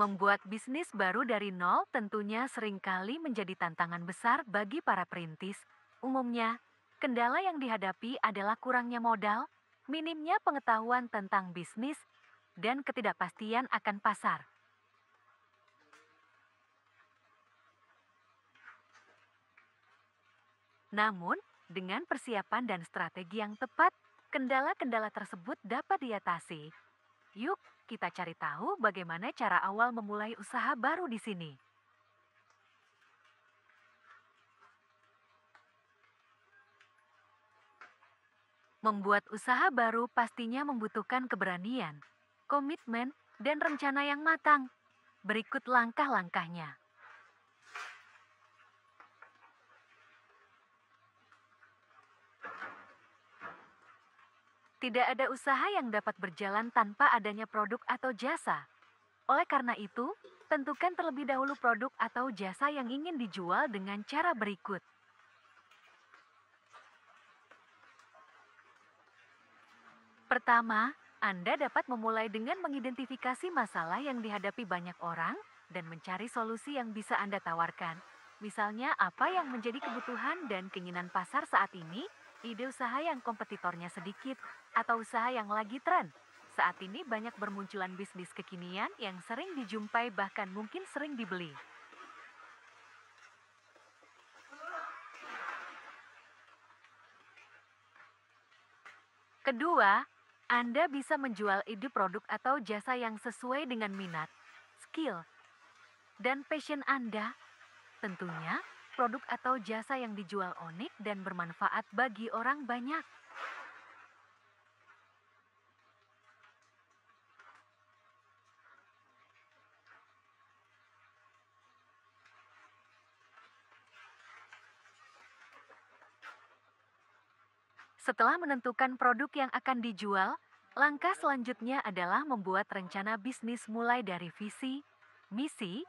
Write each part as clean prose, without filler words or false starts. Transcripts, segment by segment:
Membuat bisnis baru dari nol tentunya seringkali menjadi tantangan besar bagi para perintis. Umumnya, kendala yang dihadapi adalah kurangnya modal, minimnya pengetahuan tentang bisnis, dan ketidakpastian akan pasar. Namun, dengan persiapan dan strategi yang tepat, kendala-kendala tersebut dapat diatasi. Yuk, kita cari tahu bagaimana cara awal memulai usaha baru di sini. Membuat usaha baru pastinya membutuhkan keberanian, komitmen, dan rencana yang matang. Berikut langkah-langkahnya. Tidak ada usaha yang dapat berjalan tanpa adanya produk atau jasa. Oleh karena itu, tentukan terlebih dahulu produk atau jasa yang ingin dijual dengan cara berikut. Pertama, Anda dapat memulai dengan mengidentifikasi masalah yang dihadapi banyak orang dan mencari solusi yang bisa Anda tawarkan. Misalnya, apa yang menjadi kebutuhan dan keinginan pasar saat ini, ide usaha yang kompetitornya sedikit, atau usaha yang lagi tren. Saat ini banyak bermunculan bisnis kekinian yang sering dijumpai bahkan mungkin sering dibeli. Kedua, Anda bisa menjual ide produk atau jasa yang sesuai dengan minat, skill, dan passion Anda. Tentunya, produk atau jasa yang dijual unik dan bermanfaat bagi orang banyak. Setelah menentukan produk yang akan dijual, langkah selanjutnya adalah membuat rencana bisnis mulai dari visi, misi,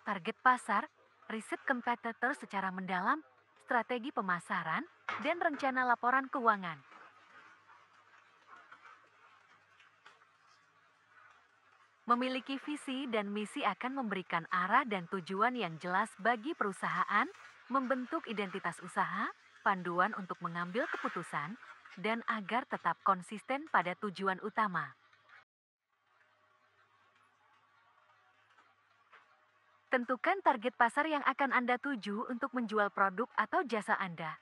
target pasar, riset kompetitor secara mendalam, strategi pemasaran, dan rencana laporan keuangan. Memiliki visi dan misi akan memberikan arah dan tujuan yang jelas bagi perusahaan, membentuk identitas usaha, panduan untuk mengambil keputusan, dan agar tetap konsisten pada tujuan utama. Tentukan target pasar yang akan Anda tuju untuk menjual produk atau jasa Anda.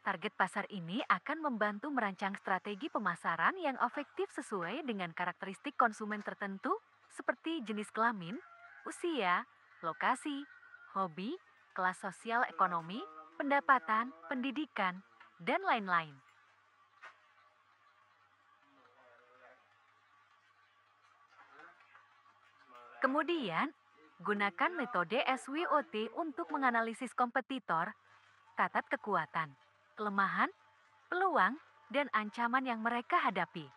Target pasar ini akan membantu merancang strategi pemasaran yang efektif sesuai dengan karakteristik konsumen tertentu seperti jenis kelamin, usia, lokasi, hobi, kelas sosial ekonomi, pendapatan, pendidikan, dan lain-lain. Kemudian, gunakan metode SWOT untuk menganalisis kompetitor, catat kekuatan, kelemahan, peluang, dan ancaman yang mereka hadapi.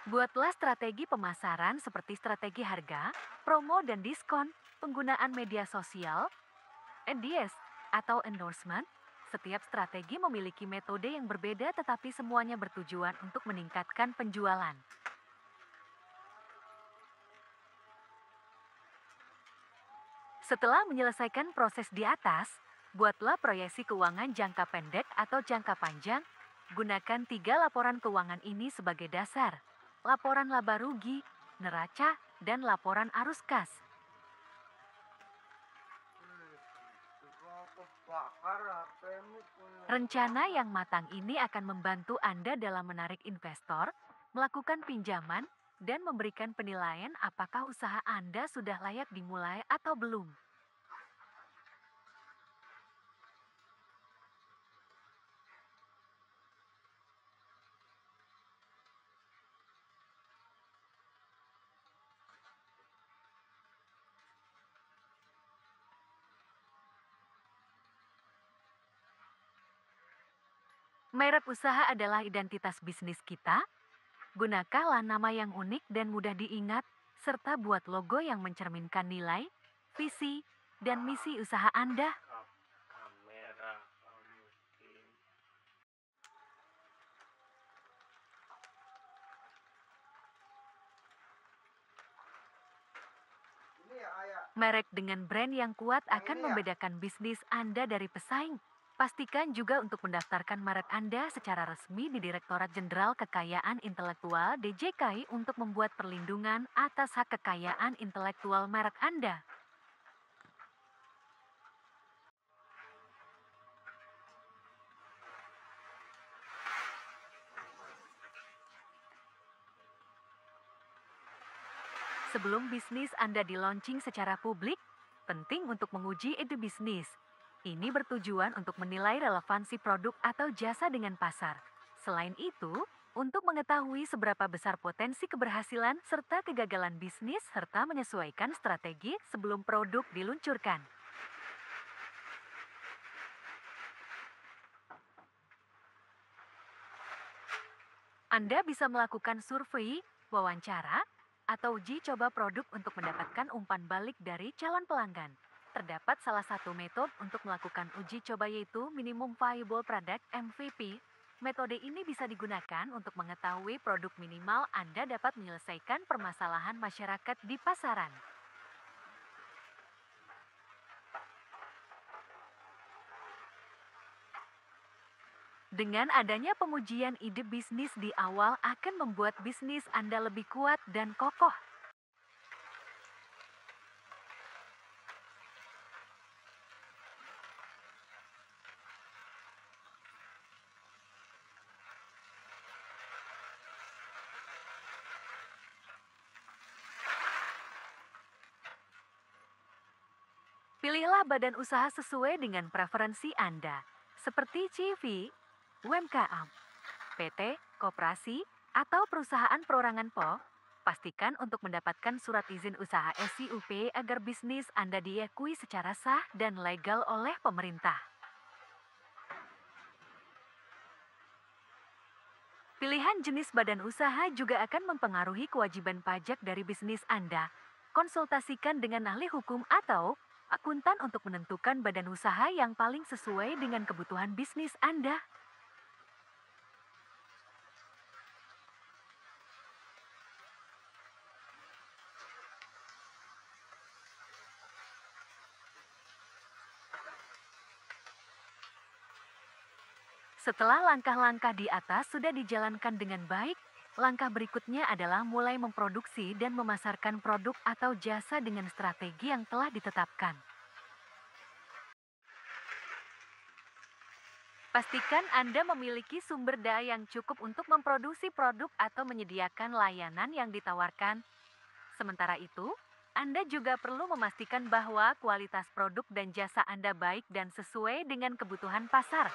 Buatlah strategi pemasaran seperti strategi harga, promo dan diskon, penggunaan media sosial, NDS, atau endorsement. Setiap strategi memiliki metode yang berbeda tetapi semuanya bertujuan untuk meningkatkan penjualan. Setelah menyelesaikan proses di atas, buatlah proyeksi keuangan jangka pendek atau jangka panjang. Gunakan 3 laporan keuangan ini sebagai dasar. Laporan laba rugi, neraca, dan laporan arus kas. Rencana yang matang ini akan membantu Anda dalam menarik investor, melakukan pinjaman, dan memberikan penilaian apakah usaha Anda sudah layak dimulai atau belum. Merek usaha adalah identitas bisnis kita. Gunakanlah nama yang unik dan mudah diingat, serta buat logo yang mencerminkan nilai, visi, dan misi usaha Anda. Merek dengan brand yang kuat Yang akan ini ya? membedakan bisnis Anda dari pesaing. Pastikan juga untuk mendaftarkan merek Anda secara resmi di Direktorat Jenderal Kekayaan Intelektual (DJKI) untuk membuat perlindungan atas hak kekayaan intelektual merek Anda. Sebelum bisnis Anda di-launching secara publik, penting untuk menguji ide bisnis. Ini bertujuan untuk menilai relevansi produk atau jasa dengan pasar. Selain itu, untuk mengetahui seberapa besar potensi keberhasilan serta kegagalan bisnis serta menyesuaikan strategi sebelum produk diluncurkan. Anda bisa melakukan survei, wawancara, atau uji coba produk untuk mendapatkan umpan balik dari calon pelanggan. Terdapat salah satu metode untuk melakukan uji coba yaitu Minimum Viable Product (MVP). Metode ini bisa digunakan untuk mengetahui produk minimal Anda dapat menyelesaikan permasalahan masyarakat di pasaran. Dengan adanya pengujian ide bisnis di awal akan membuat bisnis Anda lebih kuat dan kokoh. Pilihlah badan usaha sesuai dengan preferensi Anda, seperti CV, UMKM, PT, koperasi, atau perusahaan perorangan PO. Pastikan untuk mendapatkan surat izin usaha SIUP agar bisnis Anda diakui secara sah dan legal oleh pemerintah. Pilihan jenis badan usaha juga akan mempengaruhi kewajiban pajak dari bisnis Anda. Konsultasikan dengan ahli hukum atau akuntan untuk menentukan badan usaha yang paling sesuai dengan kebutuhan bisnis Anda. Setelah langkah-langkah di atas sudah dijalankan dengan baik, langkah berikutnya adalah mulai memproduksi dan memasarkan produk atau jasa dengan strategi yang telah ditetapkan. Pastikan Anda memiliki sumber daya yang cukup untuk memproduksi produk atau menyediakan layanan yang ditawarkan. Sementara itu, Anda juga perlu memastikan bahwa kualitas produk dan jasa Anda baik dan sesuai dengan kebutuhan pasar.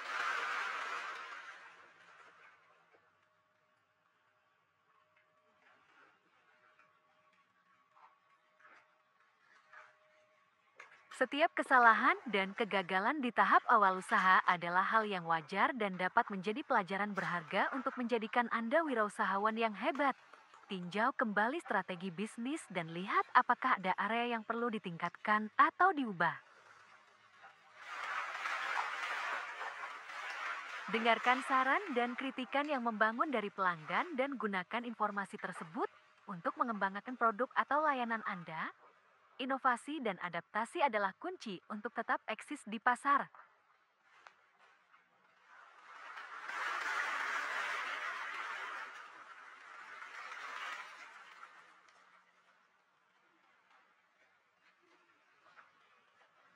Setiap kesalahan dan kegagalan di tahap awal usaha adalah hal yang wajar dan dapat menjadi pelajaran berharga untuk menjadikan Anda wirausahawan yang hebat. Tinjau kembali strategi bisnis dan lihat apakah ada area yang perlu ditingkatkan atau diubah. Dengarkan saran dan kritikan yang membangun dari pelanggan dan gunakan informasi tersebut untuk mengembangkan produk atau layanan Anda. Inovasi dan adaptasi adalah kunci untuk tetap eksis di pasar.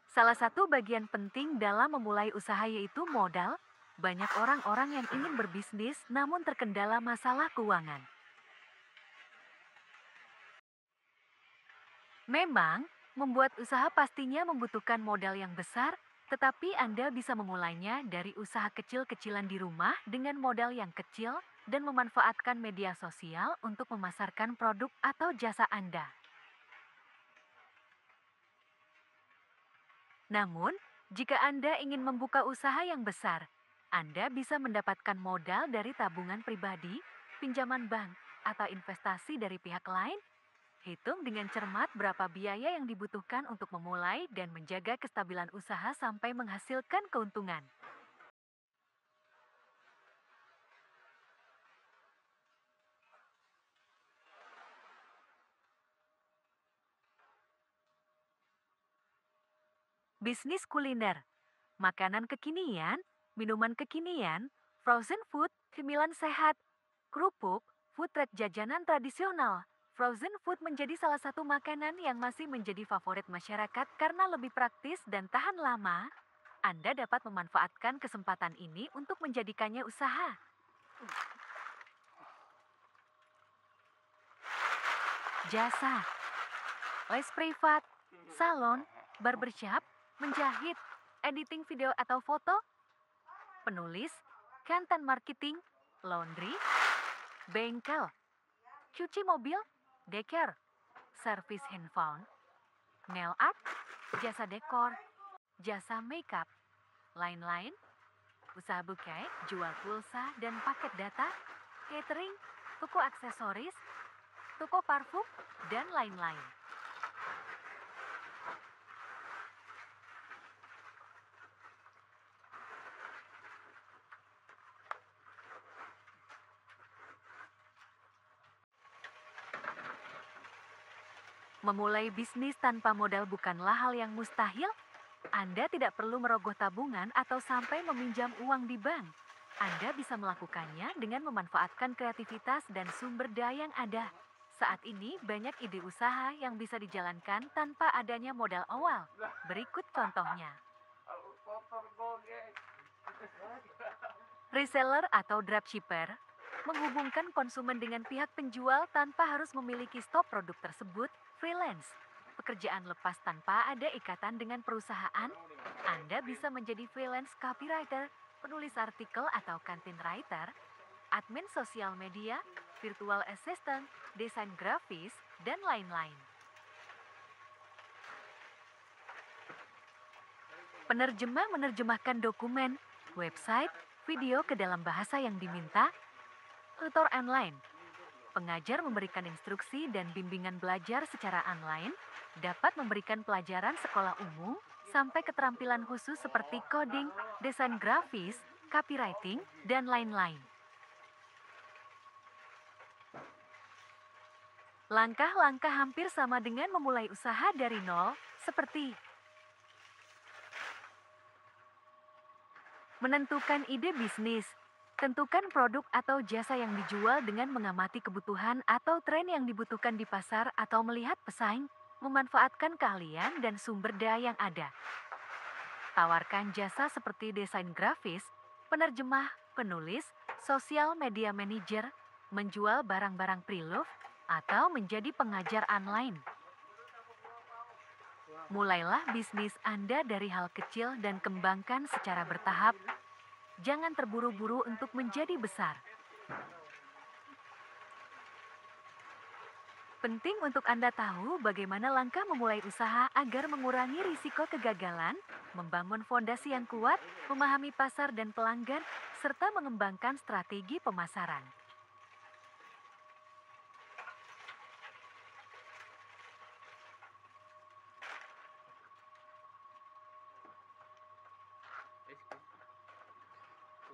Salah satu bagian penting dalam memulai usaha yaitu modal. Banyak orang-orang yang ingin berbisnis namun terkendala masalah keuangan. Memang, membuat usaha pastinya membutuhkan modal yang besar, tetapi Anda bisa memulainya dari usaha kecil-kecilan di rumah dengan modal yang kecil dan memanfaatkan media sosial untuk memasarkan produk atau jasa Anda. Namun, jika Anda ingin membuka usaha yang besar, Anda bisa mendapatkan modal dari tabungan pribadi, pinjaman bank, atau investasi dari pihak lain. Hitung dengan cermat berapa biaya yang dibutuhkan untuk memulai dan menjaga kestabilan usaha sampai menghasilkan keuntungan. Bisnis kuliner, makanan kekinian, minuman kekinian, frozen food, cemilan sehat, kerupuk, food truck jajanan tradisional. Frozen food menjadi salah satu makanan yang masih menjadi favorit masyarakat karena lebih praktis dan tahan lama. Anda dapat memanfaatkan kesempatan ini untuk menjadikannya usaha. Jasa, les privat, salon, barbershop, menjahit, editing video atau foto, penulis, content marketing, laundry, bengkel, cuci mobil, daycare, servis handphone, nail art, jasa dekor, jasa makeup, lain-lain, usaha bouquet, jual pulsa dan paket data, catering, toko aksesoris, toko parfum, dan lain-lain. Memulai bisnis tanpa modal bukanlah hal yang mustahil. Anda tidak perlu merogoh tabungan atau sampai meminjam uang di bank. Anda bisa melakukannya dengan memanfaatkan kreativitas dan sumber daya yang ada. Saat ini banyak ide usaha yang bisa dijalankan tanpa adanya modal awal. Berikut contohnya. Reseller atau dropshipper menghubungkan konsumen dengan pihak penjual tanpa harus memiliki stok produk tersebut. Freelance, pekerjaan lepas tanpa ada ikatan dengan perusahaan. Anda bisa menjadi freelance copywriter, penulis artikel atau content writer, admin sosial media, virtual assistant, desain grafis, dan lain-lain. Penerjemah menerjemahkan dokumen, website, video ke dalam bahasa yang diminta. Tutor online, pengajar memberikan instruksi dan bimbingan belajar secara online, dapat memberikan pelajaran sekolah umum, sampai keterampilan khusus seperti coding, desain grafis, copywriting, dan lain-lain. Langkah-langkah hampir sama dengan memulai usaha dari nol, seperti menentukan ide bisnis. Tentukan produk atau jasa yang dijual dengan mengamati kebutuhan atau tren yang dibutuhkan di pasar atau melihat pesaing, memanfaatkan keahlian dan sumber daya yang ada. Tawarkan jasa seperti desain grafis, penerjemah, penulis, sosial media manager, menjual barang-barang pre-love, atau menjadi pengajar online. Mulailah bisnis Anda dari hal kecil dan kembangkan secara bertahap. Jangan terburu-buru untuk menjadi besar. Penting untuk Anda tahu bagaimana langkah memulai usaha agar mengurangi risiko kegagalan, membangun fondasi yang kuat, memahami pasar dan pelanggan, serta mengembangkan strategi pemasaran.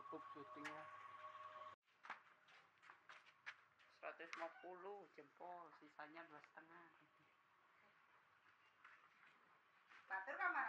Cukup syutingnya 150 jempol, sisanya 2,5. Batur kamar